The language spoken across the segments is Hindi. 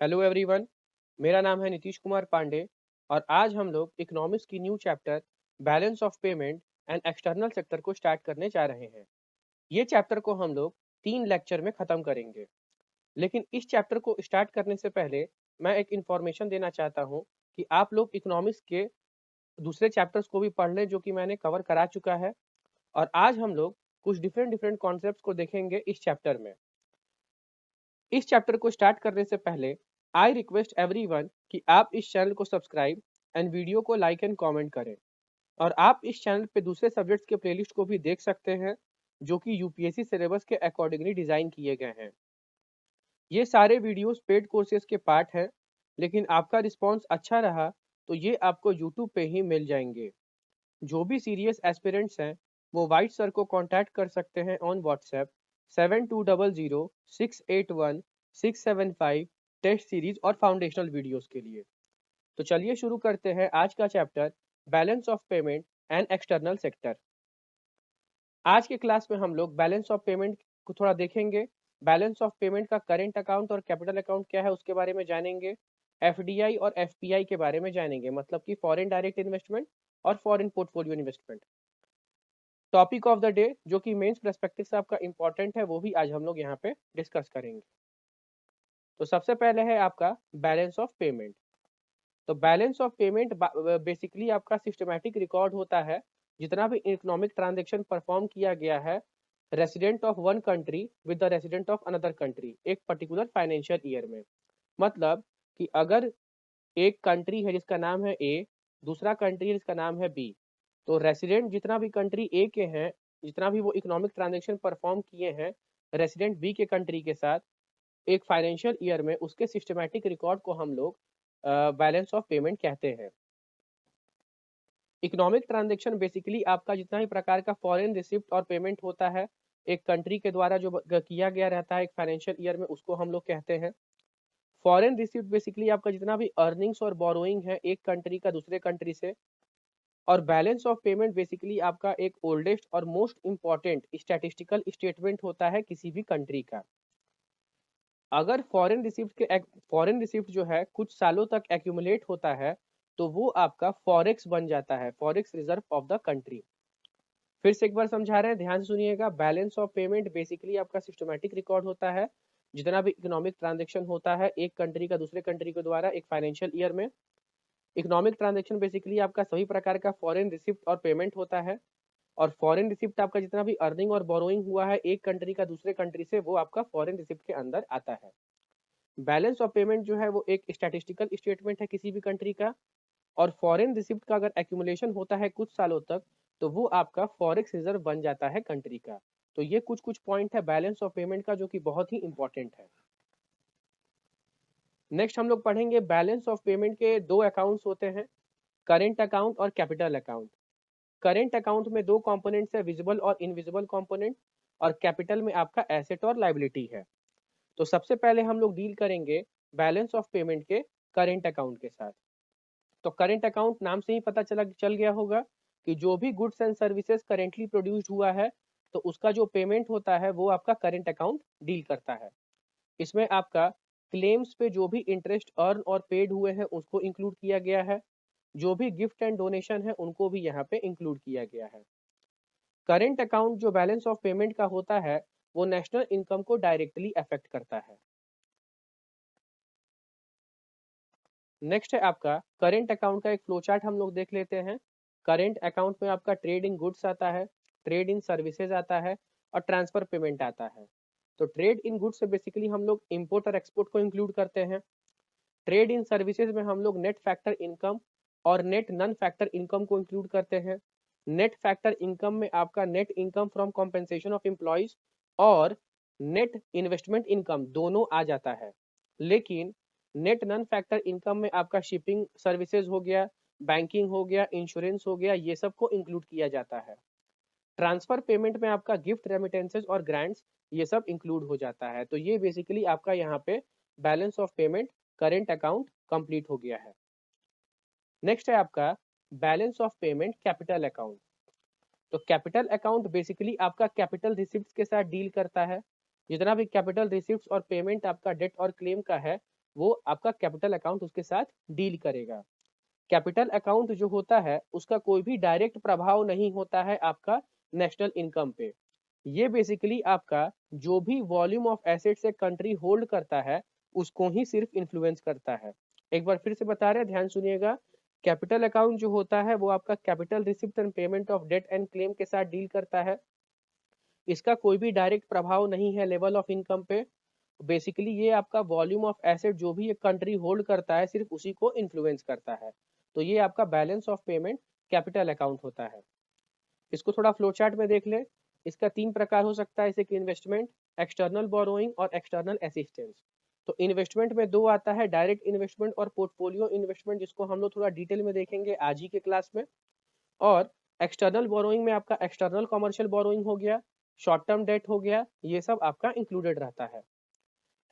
Hello everyone. मेरा नाम है नीतीश कुमार पांडे और आज हम लोग इकोनॉमिक्स की new chapter balance of payment and external sector को स्टार्ट करने जा रहे हैं। ये चैप्टर को हम लोग 3 लेक्चर में ख़त्म करेंगे। लेकिन इस चैप्टर को स्टार्ट करने से पहले मैं एक इन्फॉर्मेशन देना चाहता हूँ कि आप लोग इकोनॉमिक्स के दूसरे चैप्टर्स को भी पढ़ लें जो कि मैंने कवर करा चुका है। और आज हम लोग कुछ डिफरेंट डिफरेंट कॉन्सेप्ट्स को देखेंगे इस चैप्टर में। इस चैप्टर को स्टार्ट करने से पहले आई रिक्वेस्ट एवरीवन कि आप इस चैनल को सब्सक्राइब एंड वीडियो को लाइक एंड कमेंट करें। और आप इस चैनल पे दूसरे सब्जेक्ट्स के प्लेलिस्ट को भी देख सकते हैं जो कि यूपीएससी सिलेबस के अकॉर्डिंगली डिज़ाइन किए गए हैं। ये सारे वीडियोस पेड कोर्सेज के पार्ट हैं, लेकिन आपका रिस्पांस अच्छा रहा तो ये आपको यूट्यूब पे ही मिल जाएंगे। जो भी सीरियस एस्पिरेंट्स हैं वो वाइट सर को कांटेक्ट कर सकते हैं ऑन व्हाट्सएप 7200 681 675 टेस्ट सीरीज और फाउंडेशनल वीडियोस के लिए। तो चलिए शुरू करते हैं आज का chapter balance of payment and external sector. आज के क्लास में हम लोग बैलेंस ऑफ पेमेंट को थोड़ा देखेंगे। बैलेंस ऑफ पेमेंट का करेंट अकाउंट और कैपिटल अकाउंट क्या है उसके बारे में जानेंगे। एफडीआई और एफपीआई के बारे में जानेंगे, मतलब कि फॉरेन डायरेक्ट इन्वेस्टमेंट और foreign portfolio investment. Topic of the day जो कि मेंस पर्सपेक्टिव से आपका इंपॉर्टेंट है वो भी आज हम लोग यहाँ पे डिस्कस करेंगे। तो सबसे पहले है आपका बैलेंस ऑफ पेमेंट। तो बैलेंस ऑफ पेमेंट बेसिकली आपका सिस्टमैटिक रिकॉर्ड होता है जितना भी इकोनॉमिक ट्रांजेक्शन परफॉर्म किया गया है resident of one country with the resident of another country एक पर्टिकुलर फाइनेंशियल ईयर में। मतलब कि अगर एक कंट्री है जिसका नाम है ए, दूसरा कंट्री है जिसका नाम है बी, तो रेसिडेंट जितना भी कंट्री ए के हैं, जितना भी वो इकोनॉमिक ट्रांजेक्शन परफॉर्म किए हैं रेसिडेंट बी के कंट्री के साथ एक फाइनेंशियल ईयर में, उसके सिस्टमैटिक रिकॉर्ड को हम लोग बैलेंस ऑफ पेमेंट कहते हैं। इकोनॉमिक ट्रांजेक्शन बेसिकली आपका जितना भी प्रकार का फॉरेन रिसिप्ट और पेमेंट होता है एक कंट्री के द्वारा जो किया गया रहता है एक फाइनेंशियल ईयर में, उसको हम लोग कहते हैं फॉरेन रिसिप्ट। बेसिकली आपका जितना भी अर्निंग्स और बोरोइंग है एक कंट्री का दूसरे कंट्री से। और बैलेंस ऑफ पेमेंट बेसिकली आपका एक ओल्डेस्ट और मोस्ट इंपॉर्टेंट स्टैटिस्टिकल स्टेटमेंट होता है किसी भी कंट्री का। अगर फॉरेन रिसिप्ट जो है कुछ सालों तक एक्यूमुलेट होता है तो वो आपका फॉरेक्स बन जाता है, forex reserve of the country. फिर से एक बार समझा रहे हैं, ध्यान से सुनिएगा। बैलेंस ऑफ पेमेंट बेसिकली आपका सिस्टमैटिक रिकॉर्ड होता है जितना भी इकोनॉमिक ट्रांजेक्शन होता है एक कंट्री का दूसरे कंट्री के द्वारा एक फाइनेंशियल ईयर में। इकोनॉमिक ट्रांजेक्शन बेसिकली आपका सभी प्रकार का फॉरेन रिसिप्ट और पेमेंट होता है। और फॉरेन रिसिप्ट आपका जितना भी अर्निंग और बोरोइंग हुआ है एक कंट्री का दूसरे कंट्री से, वो आपका फॉरेन रिसिप्ट के अंदर आता है। बैलेंस ऑफ पेमेंट जो है वो एक स्टैटिस्टिकल स्टेटमेंट है किसी भी कंट्री का। और फॉरेन रिसिप्ट का अगर एक्यूमुलेशन होता है कुछ सालों तक तो वो आपका फॉरेक्स रिजर्व बन जाता है कंट्री का। तो ये कुछ कुछ पॉइंट है बैलेंस ऑफ पेमेंट का जो कि बहुत ही इंपॉर्टेंट है। नेक्स्ट हम लोग पढ़ेंगे बैलेंस ऑफ पेमेंट के दो अकाउंट्स होते हैं, करेंट अकाउंट और कैपिटल अकाउंट। करेंट अकाउंट में दो कंपोनेंट्स है, विजिबल और इनविजिबल कंपोनेंट। और कैपिटल में आपका एसेट और लाइबिलिटी है। तो सबसे पहले हम लोग डील करेंगे बैलेंस ऑफ पेमेंट के करेंट अकाउंट के साथ। तो करेंट अकाउंट नाम से ही पता चल गया होगा कि जो भी goods and services currently produced हुआ है तो उसका जो पेमेंट होता है वो आपका करेंट अकाउंट डील करता है। इसमें आपका क्लेम्स पे जो भी इंटरेस्ट अर्न और पेड हुए हैं उसको इंक्लूड किया गया है। जो भी गिफ्ट एंड डोनेशन है उनको भी यहाँ पे इंक्लूड किया गया है। करेंट अकाउंट जो बैलेंस ऑफ पेमेंट का होता है वो नेशनल इनकम को डायरेक्टली अफेक्ट करता है। नेक्स्ट है आपका करेंट अकाउंट का एक फ्लो चार्ट हम लोग देख लेते हैं। करेंट अकाउंट में आपका ट्रेड इन गुड्स आता है, ट्रेड इन सर्विसेज आता है और ट्रांसफर पेमेंट आता है। तो ट्रेड इन गुड्स से बेसिकली हम लोग इंपोर्ट और एक्सपोर्ट को इंक्लूड करते हैं। ट्रेड इन सर्विसेज में हम लोग नेट फैक्टर इनकम और नेट नन फैक्टर इनकम को इंक्लूड करते हैं। नेट फैक्टर इनकम में आपका net income from compensation of employees और नेट इन्वेस्टमेंट इनकम दोनों आ जाता है। लेकिन नेट नन फैक्टर इनकम में आपका शिपिंग सर्विसेज हो गया, बैंकिंग हो गया, इंश्योरेंस हो गया, ये सब को इंक्लूड किया जाता है। ट्रांसफर पेमेंट में आपका गिफ्ट रेमिटेंसेज और ग्रांट्स ये सब इंक्लूड हो जाता है। तो ये बेसिकली आपका यहाँ पे balance of payment current account complete हो गया है। नेक्स्ट है आपका balance of payment capital account. तो कैपिटल अकाउंट बेसिकली आपका कैपिटल रिसिप्ट्स के साथ डील करता है। जितना भी कैपिटल रिसिप्ट्स और पेमेंट आपका डेट और क्लेम का है वो आपका कैपिटल अकाउंट उसके साथ डील करेगा। कैपिटल अकाउंट जो होता है उसका कोई भी डायरेक्ट प्रभाव नहीं होता है आपका नेशनल इनकम पे। ये बेसिकली आपका जो भी वॉल्यूम ऑफ एसेट्स एक कंट्री होल्ड करता है उसको ही सिर्फ इन्फ्लुएंस करता है। एक बार फिर से बता रहे हैं, ध्यान सुनिएगा। कैपिटल अकाउंट जो होता है वो आपका capital receipt and payment of debt and claim के साथ डील करता है। इसका कोई भी डायरेक्ट प्रभाव नहीं है लेवल ऑफ इनकम पे। बेसिकली ये आपका वॉल्यूम ऑफ एसेट जो भी एक कंट्री होल्ड करता है सिर्फ उसी को इन्फ्लुएंस करता है। तो ये आपका balance of payment capital account होता है। इसको थोड़ा फ्लो चार्ट में देख ले। इसका 3 प्रकार हो सकता है, जैसे कि इन्वेस्टमेंट, एक्सटर्नल बोरोइंग और एक्सटर्नल असिस्टेंस। तो इन्वेस्टमेंट में 2 आता है, डायरेक्ट इन्वेस्टमेंट और पोर्टफोलियो इन्वेस्टमेंट, जिसको हम लोग थोड़ा डिटेल में देखेंगे आज ही के क्लास में। और एक्सटर्नल बोरोइंग में आपका एक्सटर्नल कमर्शियल बोरोइंग हो गया, शॉर्ट टर्म डेट हो गया, ये सब आपका इंक्लूडेड रहता है।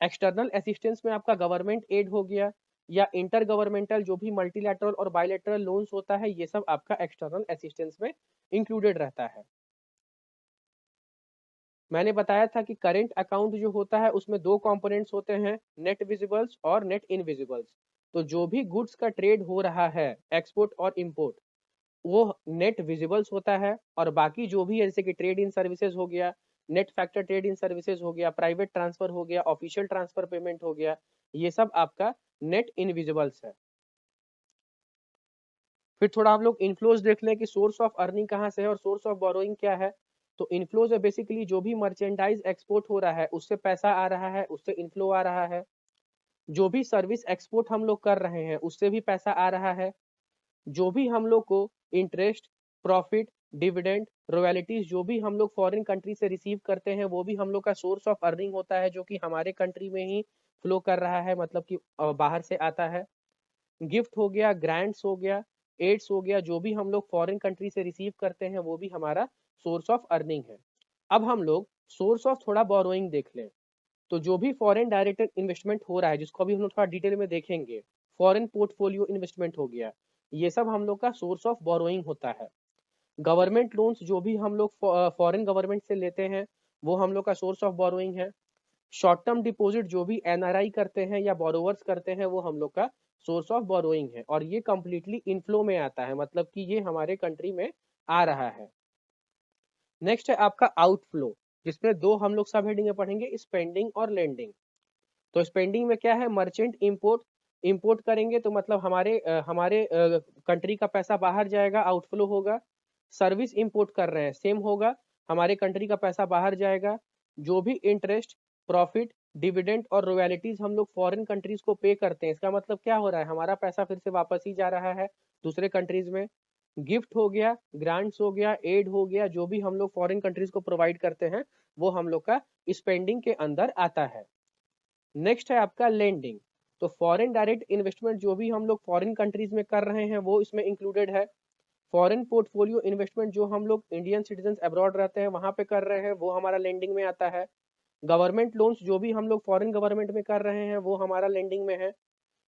एक्सटर्नल असिस्टेंस में आपका गवर्नमेंट एड हो गया या इंटर गवर्नमेंटल जो भी मल्टीलैटरल और बायलैटरल लोन्स होता है, ये सब आपका एक्सटर्नल असिस्टेंस में इंक्लूडेड रहता है। मैंने बताया था कि करेंट अकाउंट जो होता है उसमें 2 कंपोनेंट्स होते हैं, नेट विजिबल्स और नेट इनविजिबल्स। तो जो भी गुड्स का ट्रेड हो रहा है, एक्सपोर्ट और इंपोर्ट, वो नेट विजिबल्स होता है। और बाकी जो भी है, जैसे कि ट्रेड इन सर्विसेज हो गया, net factor trade in services हो गया, प्राइवेट ट्रांसफर हो गया, ऑफिशियल ट्रांसफर पेमेंट हो गया, ये सब आपका नेट इनविजिबल्स है। फिर थोड़ा हम लोग इनफ्लोज देख लें कि सोर्स ऑफ अर्निंग कहाँ से है और सोर्स ऑफ बोरोइंग क्या है। तो इनफ्लोज है बेसिकली जो भी मर्चेंडाइज एक्सपोर्ट हो रहा है उससे पैसा आ रहा है, उससे इनफ्लो आ रहा है। जो भी सर्विस एक्सपोर्ट हम लोग कर रहे हैं उससे भी पैसा आ रहा है। जो भी हम लोग को इंटरेस्ट, प्रॉफिट, डिविडेंड, रॉयल्टीज जो भी हम लोग फॉरेन कंट्री से रिसीव करते हैं वो भी हम लोग का सोर्स ऑफ अर्निंग होता है, जो कि हमारे कंट्री में ही फ्लो कर रहा है, मतलब कि बाहर से आता है। गिफ्ट हो गया, ग्रांट्स हो गया, एड्स हो गया, जो भी हम लोग फॉरेन कंट्री से रिसीव करते हैं वो भी हमारा सोर्स ऑफ अर्निंग है। अब हम लोग सोर्स ऑफ थोड़ा बोरोइंग देख लें। तो जो भी फॉरेन डायरेक्ट इन्वेस्टमेंट हो रहा है, जिसको अभी हम लोग थोड़ा डिटेल में देखेंगे, फॉरेन पोर्टफोलियो इन्वेस्टमेंट हो गया, ये सब हम लोग का सोर्स ऑफ बोरोइंग होता है। गवर्नमेंट लोन्स जो भी हम लोग फॉरेन गवर्नमेंट से लेते हैं वो हम लोग का सोर्स ऑफ बोरोइंग है। शॉर्ट टर्म डिपॉजिट जो भी एनआरआई करते हैं या बोरोवर्स करते हैं वो हम लोग का सोर्स ऑफ बोरोइंग है, और ये कंप्लीटली इनफ्लो में आता है, मतलब कि ये हमारे कंट्री में आ रहा है। नेक्स्ट है आपका आउटफ्लो, जिसमें 2 हम लोग सब हेडिंग में पढ़ेंगे, स्पेंडिंग और लेंडिंग। तो स्पेंडिंग में क्या है, मर्चेंट इंपोर्ट, इंपोर्ट करेंगे तो मतलब हमारे कंट्री का पैसा बाहर जाएगा, आउटफ्लो होगा। सर्विस इंपोर्ट कर रहे हैं, सेम होगा, हमारे कंट्री का पैसा बाहर जाएगा। जो भी इंटरेस्ट, प्रॉफिट, डिविडेंड और रॉयल्टीज हम लोग फॉरेन कंट्रीज को पे करते हैं, इसका मतलब क्या हो रहा है, हमारा पैसा फिर से वापस ही जा रहा है दूसरे कंट्रीज में। गिफ्ट हो गया, ग्रांट्स हो गया, एड हो गया, जो भी हम लोग फॉरेन कंट्रीज को प्रोवाइड करते हैं वो हम लोग का स्पेंडिंग के अंदर आता है। नेक्स्ट है आपका लेंडिंग। तो फॉरेन डायरेक्ट इन्वेस्टमेंट जो भी हम लोग फॉरेन कंट्रीज में कर रहे हैं वो इसमें इंक्लूडेड है। फॉरेन पोर्टफोलियो इन्वेस्टमेंट जो हम लोग इंडियन सिटीजन अब्रॉड रहते हैं वहां पे कर रहे हैं वो हमारा लेंडिंग में आता है। गवर्नमेंट लोन्स जो भी हम लोग फॉरेन गवर्नमेंट में कर रहे हैं वो हमारा लेंडिंग में है।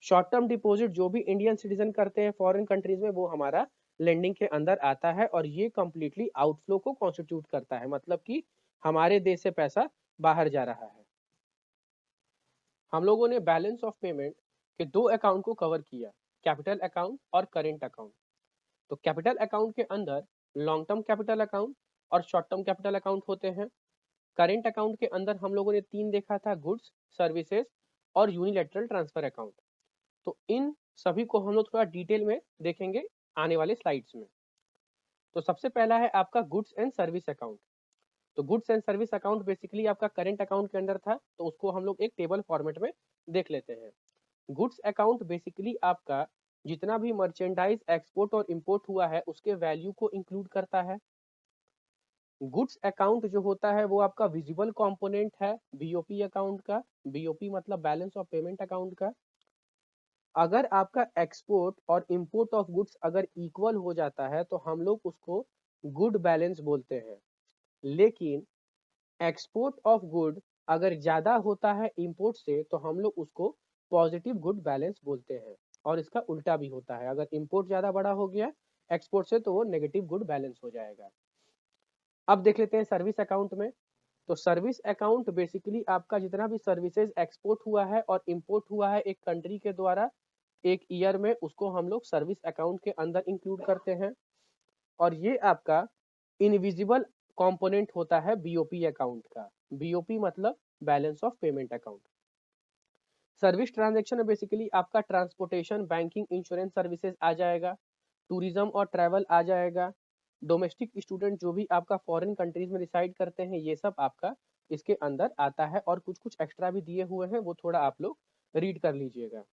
शॉर्ट टर्म डिपॉजिट जो भी इंडियन सिटीजन करते हैं फॉरेन कंट्रीज में वो हमारा लेंडिंग के अंदर आता है, और ये कंप्लीटली आउटफ्लो को कॉन्स्टिट्यूट करता है, मतलब कि हमारे देश से पैसा बाहर जा रहा है। हम लोगों ने बैलेंस ऑफ पेमेंट के 2 अकाउंट को कवर किया, कैपिटल अकाउंट और करेंट अकाउंट। तो कैपिटल अकाउंट के अंदर लॉन्ग टर्म कैपिटल अकाउंट और शॉर्ट टर्म कैपिटल अकाउंट होते हैं। करेंट अकाउंट के अंदर हम लोगों ने 3 देखा था, गुड्स, सर्विसेज और यूनिलैटरल ट्रांसफर अकाउंट। तो इन सभी को हम लोग थोड़ा डिटेल में देखेंगे आने वाले स्लाइड्स में। तो सबसे पहला है आपका गुड्स एंड सर्विस अकाउंट। तो goods and service account basically आपका करेंट अकाउंट के अंदर था, तो उसको हम लोग एक टेबल फॉर्मेट में देख लेते हैं। गुड्स अकाउंट बेसिकली आपका जितना भी मर्चेंडाइज एक्सपोर्ट और इंपोर्ट हुआ है उसके वैल्यू को इंक्लूड करता है। गुड्स अकाउंट जो होता है वो आपका विजिबल कंपोनेंट है बीओपी अकाउंट का। बीओपी मतलब बैलेंस ऑफ पेमेंट अकाउंट का। अगर आपका एक्सपोर्ट और इंपोर्ट ऑफ गुड्स अगर इक्वल हो जाता है तो हम लोग उसको गुड बैलेंस बोलते हैं। लेकिन एक्सपोर्ट ऑफ गुड अगर ज़्यादा होता है इंपोर्ट से तो हम लोग उसको पॉजिटिव गुड बैलेंस बोलते हैं। और इसका उल्टा भी होता है, अगर इंपोर्ट ज़्यादा बड़ा हो गया एक्सपोर्ट से तो वो नेगेटिव गुड बैलेंस हो जाएगा। अब देख लेते हैं सर्विस अकाउंट में। तो सर्विस अकाउंट बेसिकली आपका जितना भी सर्विसेज एक्सपोर्ट हुआ है और इंपोर्ट हुआ है एक कंट्री के द्वारा एक ईयर में, उसको हम लोग सर्विस अकाउंट के अंदर इंक्लूड करते हैं। और ये आपका इनविजिबल कंपोनेंट होता है बीओपी अकाउंट का। बीओपी मतलब balance of payment account. Service transaction में बेसिकली आपका ट्रांसपोर्टेशन, बैंकिंग, इंश्योरेंस सर्विसेज आ जाएगा, टूरिज्म और ट्रैवल आ जाएगा, डोमेस्टिक स्टूडेंट जो भी आपका फॉरेन कंट्रीज में रिसाइड करते हैं ये सब आपका इसके अंदर आता है। और कुछ कुछ एक्स्ट्रा भी दिए हुए हैं, वो थोड़ा आप लोग रीड कर लीजिएगा।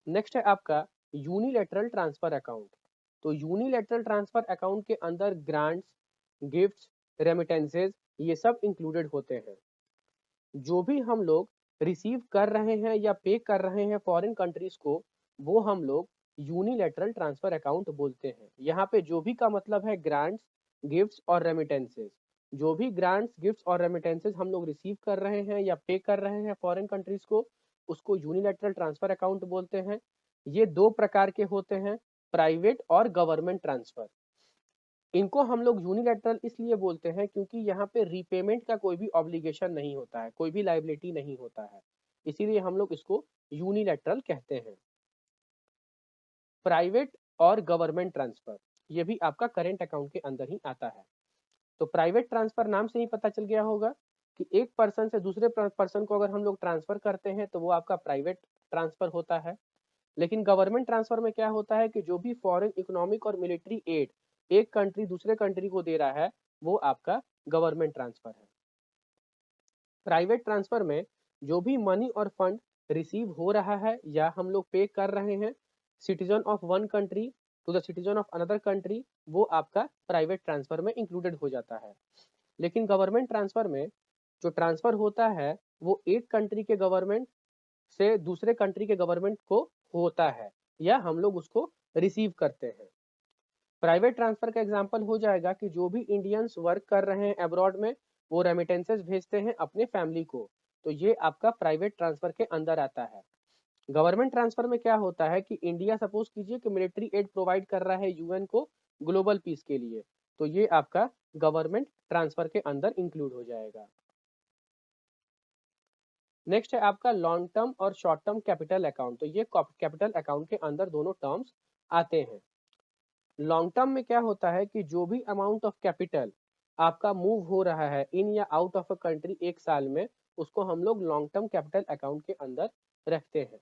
नेक्स्ट है आपका यूनिलैटरल ट्रांसफर अकाउंट। तो यूनिलैटरल ट्रांसफर अकाउंट के अंदर ग्रांट्स, गिफ्ट्स, रेमिटेंसेज ये सब इंक्लूडेड होते हैं। जो भी हम लोग रिसीव कर रहे हैं या पे कर रहे हैं फॉरेन कंट्रीज को, वो हम लोग यूनिलैटरल ट्रांसफर अकाउंट बोलते हैं। यहाँ पे जो भी का मतलब है ग्रांट्स, गिफ्ट्स और रेमिटेंसेज। जो भी ग्रांट्स, गिफ्ट्स और रेमिटेंसेज हम लोग रिसीव कर रहे हैं या पे कर रहे हैं फॉरेन कंट्रीज को, उसको यूनिलैटरल ट्रांसफर अकाउंट बोलते हैं। ये दो प्रकार के होते हैं, प्राइवेट और गवर्नमेंट ट्रांसफर। इनको हम लोग यूनिलैटरल इसलिए बोलते हैं क्योंकि यहाँ पे रीपेमेंट का कोई भी ऑब्लिगेशन नहीं होता है, कोई भी लाइबिलिटी नहीं होता है, इसीलिए हम लोग इसको यूनिलैटरल कहते हैं। प्राइवेट और गवर्नमेंट ट्रांसफर ये भी आपका करेंट अकाउंट के अंदर ही आता है। तो प्राइवेट ट्रांसफर नाम से ही पता चल गया होगा कि एक पर्सन से दूसरे पर्सन को अगर हम लोग ट्रांसफर करते हैं तो वो आपका प्राइवेट ट्रांसफर होता है। लेकिन गवर्नमेंट ट्रांसफर में क्या होता है कि जो भी फॉरेन इकोनॉमिक और मिलिट्री एड एक कंट्री दूसरे कंट्री को दे रहा है वो आपका गवर्नमेंट ट्रांसफर है। प्राइवेट ट्रांसफर में जो भी मनी और फंड रिसीव हो रहा है या हम लोग पे कर रहे हैं citizen of one country to the citizen of another country, वो आपका प्राइवेट ट्रांसफर में इंक्लूडेड हो जाता है। लेकिन गवर्नमेंट ट्रांसफर में जो ट्रांसफर होता है वो एक कंट्री के गवर्नमेंट से दूसरे कंट्री के गवर्नमेंट को होता है या हम लोग उसको रिसीव करते हैं। प्राइवेट ट्रांसफर का एग्जांपल हो जाएगा कि जो भी इंडियंस वर्क कर रहे हैं अब्रॉड में वो रेमिटेंसेस भेजते हैं अपने फैमिली को, तो ये आपका प्राइवेट ट्रांसफर के अंदर आता है। गवर्नमेंट ट्रांसफर में क्या होता है कि इंडिया सपोज कीजिए कि मिलिट्री एड प्रोवाइड कर रहा है यूएन को ग्लोबल पीस के लिए, तो ये आपका गवर्नमेंट ट्रांसफर के अंदर इंक्लूड हो जाएगा। नेक्स्ट है आपका लॉन्ग टर्म और शॉर्ट टर्म कैपिटल अकाउंट। तो ये कैपिटल अकाउंट के अंदर दोनों टर्म्स आते हैं। लॉन्ग टर्म में क्या होता है कि जो भी अमाउंट ऑफ कैपिटल आपका मूव हो रहा है इन या आउट ऑफ अ कंट्री एक साल में, उसको हम लोग लॉन्ग टर्म कैपिटल अकाउंट के अंदर रखते हैं।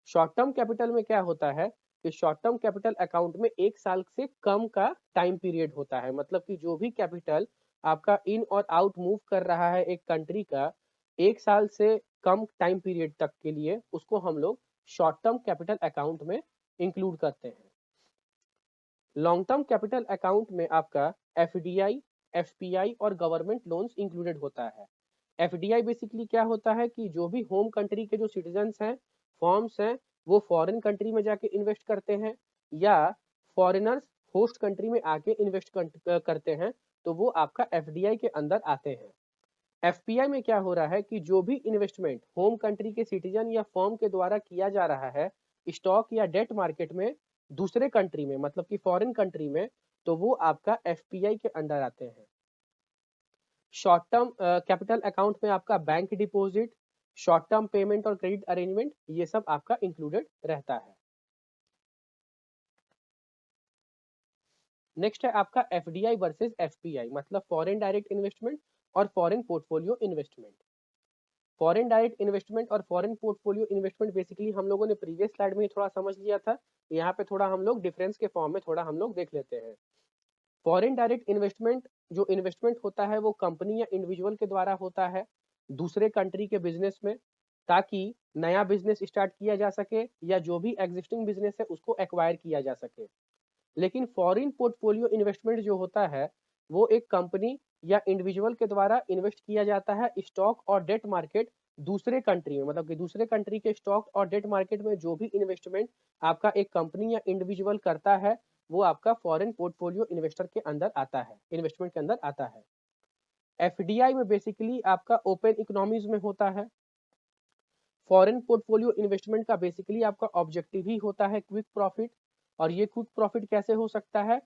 शॉर्ट टर्म कैपिटल में क्या होता है कि शॉर्ट टर्म कैपिटल अकाउंट में एक साल से कम का टाइम पीरियड होता है, मतलब कि जो भी कैपिटल आपका इन और आउट मूव कर रहा है एक कंट्री का एक साल से कम टाइम पीरियड तक के लिए, उसको हम लोग शॉर्ट टर्म कैपिटल अकाउंट में इंक्लूड करते हैं। लॉन्ग टर्म कैपिटल अकाउंट में आपका एफडीआई, एफपीआई और गवर्नमेंट लोन्स इंक्लूडेड होता है। एफडीआई बेसिकली क्या होता है कि जो भी होम कंट्री के जो सिटीजन्स हैं, फॉर्म्स हैं, वो फॉरेन कंट्री में जाके इन्वेस्ट करते हैं या फॉरेनर्स होस्ट कंट्री में आके इन्वेस्ट करते हैं, तो वो आपका एफडीआई के अंदर आते हैं। एफपीआई में क्या हो रहा है कि जो भी इन्वेस्टमेंट होम कंट्री के सिटीजन या फर्म के द्वारा किया जा रहा है स्टॉक या डेट मार्केट में दूसरे कंट्री में, मतलब कि फॉरेन कंट्री में, तो वो आपका एफपीआई के अंडर आते हैं। शॉर्ट टर्म कैपिटल अकाउंट में आपका bank deposit, short term payment और क्रेडिट अरेंजमेंट ये सब आपका इंक्लूडेड रहता है। नेक्स्ट है आपका एफडीआई वर्सेस एफपीआई, मतलब फॉरेन डायरेक्ट इन्वेस्टमेंट और foreign portfolio investment. Foreign direct investment और फॉरेन पोर्टफोलियो इन्वेस्टमेंट बेसिकली हम लोगों ने प्रीवियस स्लाइड में ही थोड़ा समझ लिया था, यहाँ पे थोड़ा हम लोग डिफरेंस के फॉर्म में थोड़ा हम लोग देख लेते हैं। फॉरेन डायरेक्ट इन्वेस्टमेंट जो इन्वेस्टमेंट होता है वो कंपनी या इंडिविजुअल के द्वारा होता है दूसरे कंट्री के बिजनेस में, ताकि नया बिजनेस स्टार्ट किया जा सके या जो भी एग्जिस्टिंग बिजनेस है उसको एक्वायर किया जा सके। लेकिन फॉरेन पोर्टफोलियो इन्वेस्टमेंट जो होता है वो एक कंपनी या इंडिविजुअल के द्वारा इन्वेस्ट किया जाता है स्टॉक और डेट मार्केट दूसरे कंट्री में, मतलब कि दूसरे कंट्री के स्टॉक और डेट मार्केट में जो भी इन्वेस्टमेंट आपका एक कंपनी या इंडिविजुअल करता है वो आपका फॉरेन पोर्टफोलियो इन्वेस्टर के अंदर आता है, इन्वेस्टमेंट के अंदर आता है। एफडीआई में बेसिकली आपका ओपन इकोनॉमीज में होता है। फॉरेन पोर्टफोलियो इन्वेस्टमेंट का बेसिकली आपका ऑब्जेक्टिव ही होता है क्विक प्रॉफिट। और ये क्विक प्रॉफिट कैसे हो सकता है?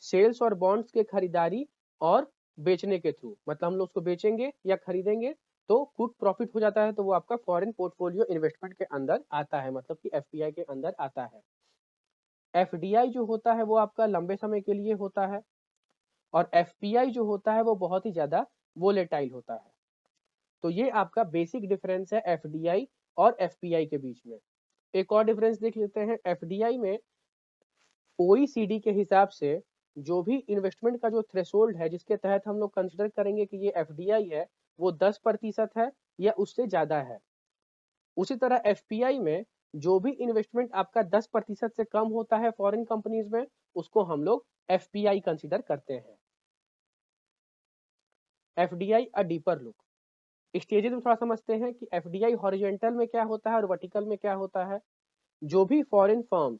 सेल्स और बॉन्ड्स के खरीदारी और बेचने के थ्रू, मतलब हम लोग उसको बेचेंगे या खरीदेंगे तो गुड प्रॉफिट हो जाता है, तो वो आपका फॉरेन पोर्टफोलियो इन्वेस्टमेंट के अंदर आता है, मतलब कि एफपीआई के अंदर आता है। एफडीआई जो होता है वो आपका लंबे समय के लिए होता है, और एफपीआई जो होता है वो बहुत ही ज्यादा वोलेटाइल होता है। तो ये आपका बेसिक डिफरेंस है एफडीआई और एफपीआई के बीच में। एक और डिफरेंस देख लेते हैं। एफडीआई में ओईसीडी के हिसाब से जो भी इन्वेस्टमेंट का जो थ्रेशोल्ड है जिसके तहत हम लोग कंसिडर करेंगे कि ये एफडीआई है, वो 10% है या उससे ज्यादा है। उसी तरह एफपीआई में जो भी इन्वेस्टमेंट आपका 10% से कम होता है फॉरेन कंपनीज में, उसको हम लोग एफपीआई कंसिडर करते हैं। FDI a deeper look, stages में थोड़ा समझते हैं कि एफडीआई हॉरिजॉन्टल में क्या होता है और वर्टिकल में क्या होता है। जो भी फॉरेन फर्म्स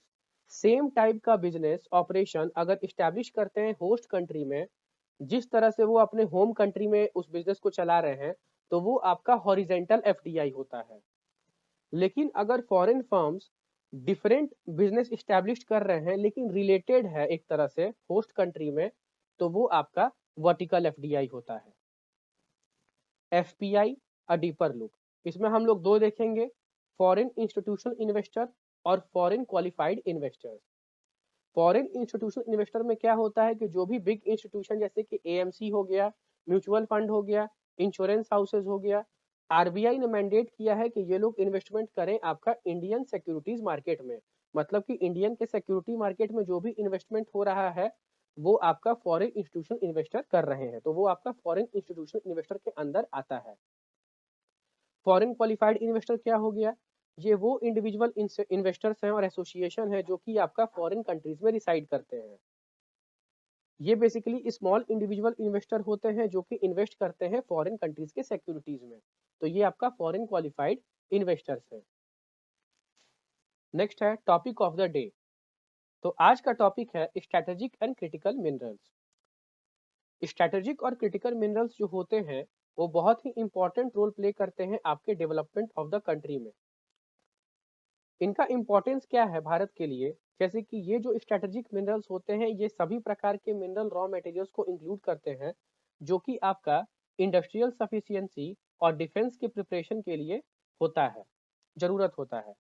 सेम टाइप का बिजनेस ऑपरेशन अगर इस्टेब्लिश करते हैं होस्ट कंट्री में, जिस तरह से वो अपने होम कंट्री में उस बिजनेस को चला रहे हैं, तो वो आपका हॉरिजेंटल एफडीआई होता है। लेकिन अगर foreign firms different business establish कर रहे हैं लेकिन रिलेटेड है एक तरह से होस्ट कंट्री में, तो वो आपका वर्टिकल एफडीआई होता है। एफपीआई अ डीपर लुक, इसमें हम लोग दो देखेंगे, फॉरेन इंस्टीट्यूशनल इन्वेस्टर और foreign qualified investors. Foreign institutional investor में क्या होता है कि जो भी बिग इंस्टीट्यूशन जैसे कि एएमसी हो गया, म्यूचुअल फंड हो गया, इंश्योरेंस हाउसेज हो गया, आरबीआई ने मैंडेट किया है कि ये लोग इन्वेस्टमेंट करें आपका इंडियन सिक्योरिटीज मार्केट में, मतलब कि इंडियन के सिक्योरिटी मार्केट में जो भी इन्वेस्टमेंट हो रहा है वो आपका फॉरेन इंस्टीट्यूशनल इन्वेस्टर कर रहे हैं, तो वो आपका फॉरेन इंस्टीट्यूशनल इन्वेस्टर के अंदर आता है। फॉरेन क्वालिफाइड इन्वेस्टर क्या हो गया, ये वो इंडिविजुअल इन्वेस्टर्स हैं और एसोसिएशन है जो कि आपका फॉरेन कंट्रीज में रिसाइड करते हैं। ये बेसिकली स्मॉल इंडिविजुअल इन्वेस्टर होते हैं जो कि इन्वेस्ट करते हैं फॉरेन कंट्रीज के सिक्योरिटीज में, तो ये आपका फॉरेन क्वालिफाइड इन्वेस्टर्स है। नेक्स्ट है टॉपिक ऑफ द डे। तो आज का टॉपिक है strategic and critical minerals. Strategic और क्रिटिकल मिनरल्स जो होते हैं वो बहुत ही इंपॉर्टेंट रोल प्ले करते हैं आपके डेवलपमेंट ऑफ द कंट्री में। इनका इम्पोर्टेंस क्या है भारत के लिए, जैसे कि ये जो स्ट्रेटेजिक मिनरल्स होते हैं ये सभी प्रकार के मिनरल रॉ मटेरियल्स को इंक्लूड करते हैं जो कि आपका इंडस्ट्रियल सफिशियंसी और डिफेंस के प्रिपरेशन के लिए होता है, जरूरत होता है।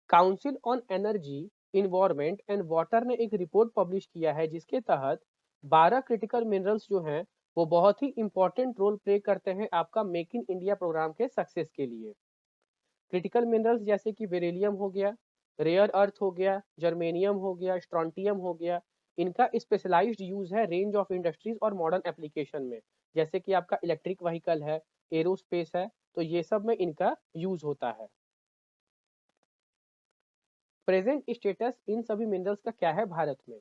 Council on energy, environment and water ने एक रिपोर्ट पब्लिश किया है जिसके तहत 12 क्रिटिकल मिनरल्स जो हैं वो बहुत ही इंपॉर्टेंट रोल प्ले करते हैं आपका मेक इन इंडिया प्रोग्राम के सक्सेस के लिए। क्रिटिकल मिनरल्स जैसे कि बेरिलियम हो गया, रेयर अर्थ हो गया, जर्मेनियम हो गया, स्ट्रॉन्टियम हो गया, इनका स्पेशलाइज्ड यूज है रेंज ऑफ इंडस्ट्रीज और मॉडर्न एप्लीकेशन में, जैसे कि आपका इलेक्ट्रिक व्हीकल है, एरोस्पेस है, तो ये सब में इनका यूज होता है। प्रेजेंट स्टेटस इन सभी मिनरल्स का क्या है भारत में।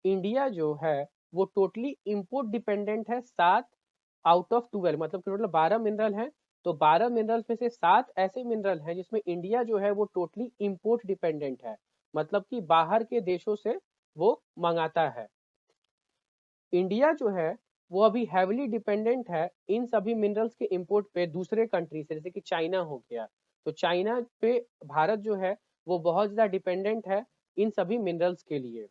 इंडिया जो है वो टोटली इंपोर्ट डिपेंडेंट है, 7 आउट ऑफ 12, मतलब टोटल 12 मिनरल हैं, तो 12 मिनरल्स में से 7 ऐसे मिनरल हैं जिसमें इंडिया जो है वो टोटली इंपोर्ट डिपेंडेंट है, मतलब कि बाहर के देशों से वो मंगाता है। इंडिया जो है वो अभी हैविली डिपेंडेंट है इन सभी मिनरल्स के इंपोर्ट पे दूसरे कंट्री से, जैसे कि चाइना हो गया, तो चाइना पे भारत जो है वो बहुत ज़्यादा डिपेंडेंट है इन सभी मिनरल्स के लिए।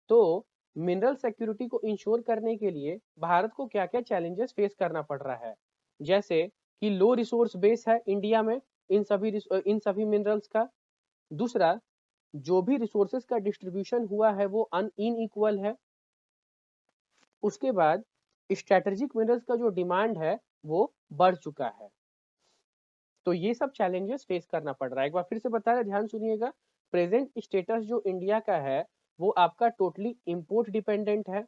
तो मिनरल सिक्योरिटी को इंश्योर करने के लिए भारत को क्या क्या चैलेंजेस फेस करना पड़ रहा है, जैसे कि लो रिसोर्स बेस है इंडिया में इन सभी मिनरल्स का। दूसरा, जो भी रिसोर्सेज का डिस्ट्रीब्यूशन हुआ है वो इनइक्वल है। उसके बाद स्ट्रेटेजिक मिनरल्स का जो डिमांड है वो बढ़ चुका है, तो ये सब चैलेंजेस फेस करना पड़ रहा है। एक बार फिर से बता रहे, ध्यान सुनिएगा। प्रेजेंट स्टेटस जो इंडिया का है वो आपका टोटली इंपोर्ट डिपेंडेंट है।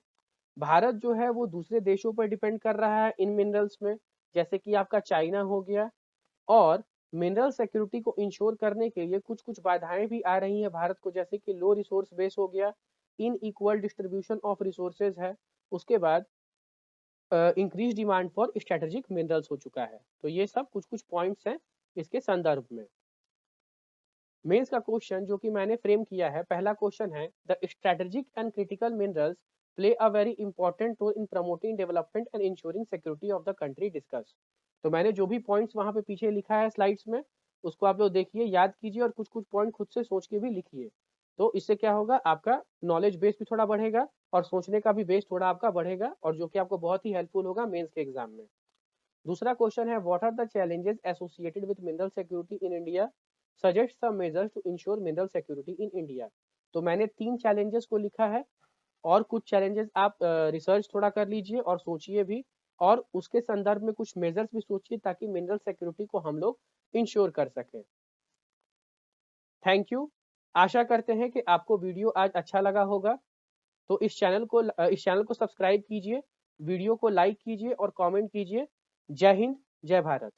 भारत जो है वो दूसरे देशों पर डिपेंड कर रहा है इन मिनरल्स में, जैसे कि आपका चाइना हो गया, और मिनरल सिक्योरिटी को इंश्योर करने के लिए कुछ कुछ बाधाएं भी आ रही हैं भारत को, जैसे कि लो रिसोर्स बेस हो गया, in equal distribution of resources है, उसके बाद increase demand for strategic minerals हो चुका है। तो ये सब कुछ कुछ पॉइंट्स हैं इसके संदर्भ में। मेंस का क्वेश्चन जो कि मैंने फ्रेम किया है, पहला क्वेश्चन है the strategic and critical minerals play a very important role in promoting development and ensuring security of the country discuss. तो मैंने जो भी पॉइंट्स वहां पे पीछे लिखा है स्लाइड्स में, उसको आप लोग देखिए, याद कीजिए और कुछ कुछ पॉइंट खुद से सोच के भी लिखिए, तो इससे क्या होगा, आपका नॉलेज बेस भी थोड़ा बढ़ेगा और सोचने का भी बेस थोड़ा आपका बढ़ेगा और जो कि आपको बहुत ही हेल्पफुल होगा मेंस के एग्जाम में। दूसरा क्वेश्चन है, what are the challenges associated with mineral security in India, suggest some measures to ensure mineral security in India. तो मैंने 3 चैलेंजेस को लिखा है और कुछ चैलेंजेस आप रिसर्च थोड़ा कर लीजिए और सोचिए भी, और उसके संदर्भ में कुछ मेजर्स भी सोचिए ताकि मिनरल सिक्योरिटी को हम लोग इंश्योर कर सकें। Thank you. आशा करते हैं कि आपको वीडियो आज अच्छा लगा होगा। तो इस चैनल को सब्सक्राइब कीजिए, वीडियो को लाइक कीजिए और कमेंट कीजिए। जय हिंद, जय भारत।